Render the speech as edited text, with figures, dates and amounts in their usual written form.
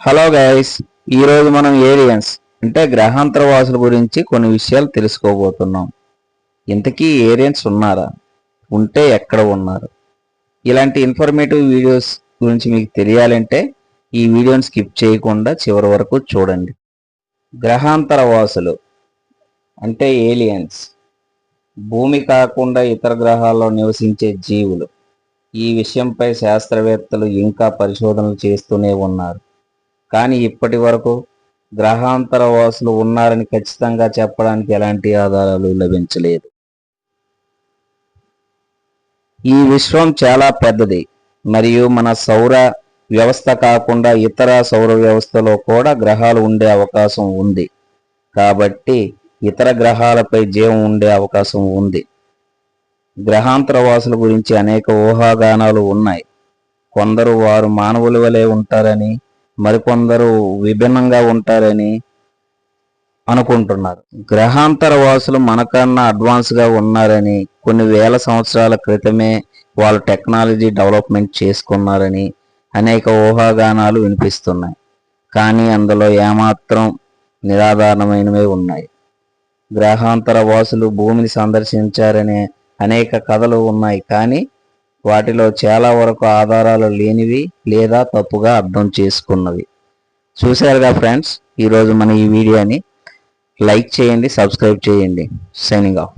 Hello guys, ఈరోజు మనం aliens అంటే గ్రహాంతర వాసుల గురించి కొన్ని విషయాలు తెలుసుకోబోతున్నాం. ఇంతకీ ఏలియన్స్ ఉన్నారా? ఉంటే ఎక్కడ ఉన్నారు? ఇలాంటి ఇన్ఫర్మేటివ్ వీడియోస్ గురించి మీకు తెలియాలంటే ఈ వీడియోని స్కిప్ చేయకుండా చివరి వరకు చూడండి. గ్రహాంతర వాసులు అంటే ఏలియన్స్ భూమి కాకుండా ఇతర గ్రహాల్లో నివసించే జీవులు. ఈ విషయంపై శాస్త్రవేత్తలు ఇంకా పరిశోధనలు చేస్తూనే ఉన్నారు. కానీ ఇప్పటి వరకు గ్రహాంతర వాసులు ఉన్నారని ఖచ్చితంగా చెప్పడానికి ఎలాంటి ఆధారాలు లభించలేదు. ఈ విశ్వం చాలా పెద్దది మరియు మన సౌర వ్యవస్థ కాకుండా ఇతర సౌర వ్యవస్థలో కూడా గ్రహాలు ఉండే అవకాశం ఉంది. కాబట్టి ఇతర గ్రహాలపై జీవం ఉండే అవకాశం ఉంది. గ్రహాంతర వాసుల గురించి అనేక ఊహాగానాలు ఉన్నాయి. కొందరు వారు మానవుల వలె ఉంటారని, మరికొందరు విభిన్నంగా ఉంటారని అనుకుంటున్నారు. గ్రహాంతర వాసులు మనకన్నా అడ్వాన్స్గా ఉన్నారని, కొన్ని వేల సంవత్సరాల క్రితమే వాళ్ళు టెక్నాలజీ డెవలప్మెంట్ చేసుకున్నారని అనేక ఊహాగానాలు వినిపిస్తున్నాయి. కానీ అందులో ఏమాత్రం నిరాధారణమైనవే ఉన్నాయి. గ్రహాంతర వాసులు భూమిని సందర్శించారనే అనేక కథలు ఉన్నాయి, కానీ వాటిలో చాలా వరకు ఆధారాలు లేనివి లేదా తప్పుగా అర్థం చేసుకున్నవి. చూశారుగా ఫ్రెండ్స్, ఈరోజు మన ఈ వీడియోని లైక్ చేయండి, సబ్స్క్రైబ్ చేయండి. Signing off.